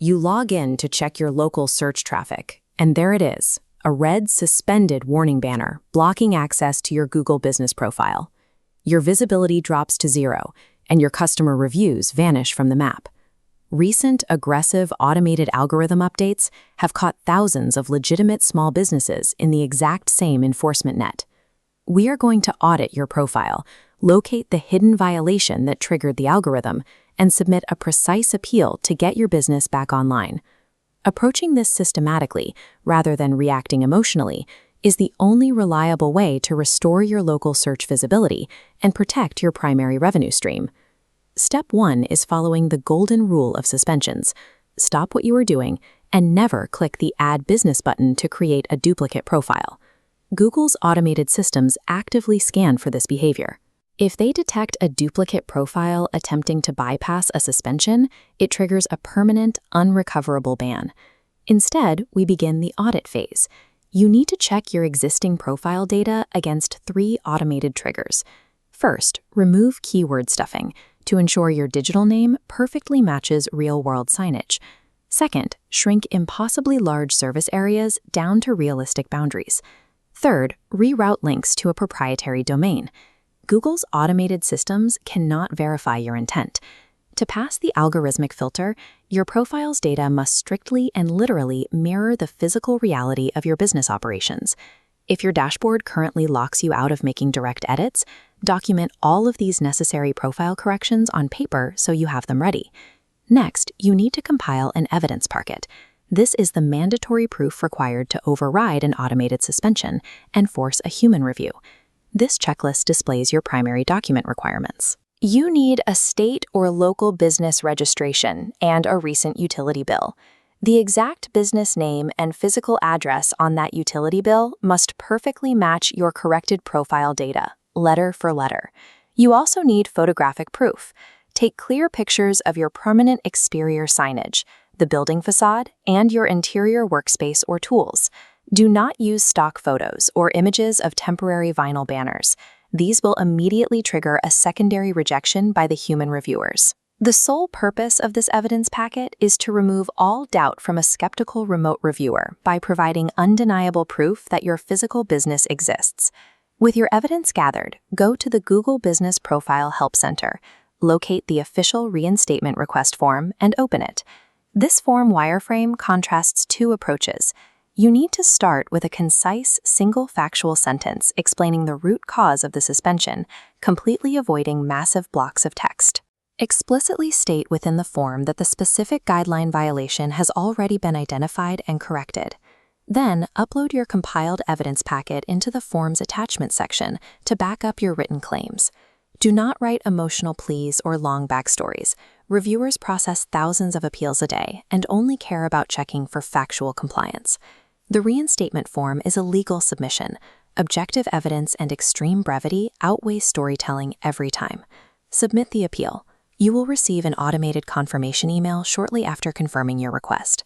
You log in to check your local search traffic, and there it is, a red suspended warning banner blocking access to your Google business profile. Your visibility drops to 0, and your customer reviews vanish from the map. Recent aggressive automated algorithm updates have caught thousands of legitimate small businesses in the exact same enforcement net. We are going to audit your profile, locate the hidden violation that triggered the algorithm, and submit a precise appeal to get your business back online. Approaching this systematically, rather than reacting emotionally, is the only reliable way to restore your local search visibility and protect your primary revenue stream. Step 1 is following the golden rule of suspensions. Stop what you are doing and never click the Add Business button to create a duplicate profile. Google's automated systems actively scan for this behavior. If they detect a duplicate profile attempting to bypass a suspension, it triggers a permanent, unrecoverable ban. Instead, we begin the audit phase. You need to check your existing profile data against 3 automated triggers. First, remove keyword stuffing to ensure your digital name perfectly matches real-world signage. Second, shrink impossibly large service areas down to realistic boundaries. Third, reroute links to a proprietary domain. Google's automated systems cannot verify your intent. To pass the algorithmic filter, your profile's data must strictly and literally mirror the physical reality of your business operations. If your dashboard currently locks you out of making direct edits, document all of these necessary profile corrections on paper so you have them ready. Next, you need to compile an evidence packet. This is the mandatory proof required to override an automated suspension and force a human review. This checklist displays your primary document requirements. You need a state or local business registration and a recent utility bill. The exact business name and physical address on that utility bill must perfectly match your corrected profile data, letter for letter. You also need photographic proof. Take clear pictures of your permanent exterior signage, the building facade, and your interior workspace or tools. Do not use stock photos or images of temporary vinyl banners. These will immediately trigger a secondary rejection by the human reviewers. The sole purpose of this evidence packet is to remove all doubt from a skeptical remote reviewer by providing undeniable proof that your physical business exists. With your evidence gathered, go to the Google Business Profile Help Center, locate the official reinstatement request form, and open it. This form wireframe contrasts 2 approaches. You need to start with a concise, single factual sentence explaining the root cause of the suspension, completely avoiding massive blocks of text. Explicitly state within the form that the specific guideline violation has already been identified and corrected. Then, upload your compiled evidence packet into the form's attachment section to back up your written claims. Do not write emotional pleas or long backstories. Reviewers process thousands of appeals a day and only care about checking for factual compliance. The reinstatement form is a legal submission. Objective evidence and extreme brevity outweigh storytelling every time. Submit the appeal. You will receive an automated confirmation email shortly after confirming your request.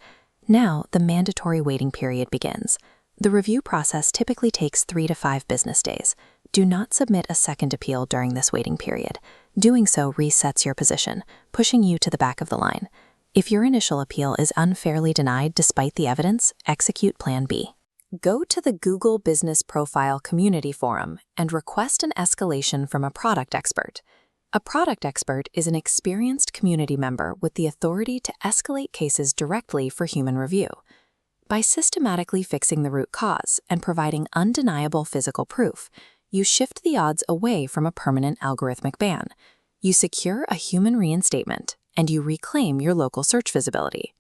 Now, the mandatory waiting period begins. The review process typically takes 3 to 5 business days. Do not submit a second appeal during this waiting period. Doing so resets your position, pushing you to the back of the line. If your initial appeal is unfairly denied despite the evidence, execute Plan B. Go to the Google Business Profile Community Forum and request an escalation from a product expert. A product expert is an experienced community member with the authority to escalate cases directly for human review. By systematically fixing the root cause and providing undeniable physical proof, you shift the odds away from a permanent algorithmic ban. You secure a human reinstatement, and you reclaim your local search visibility.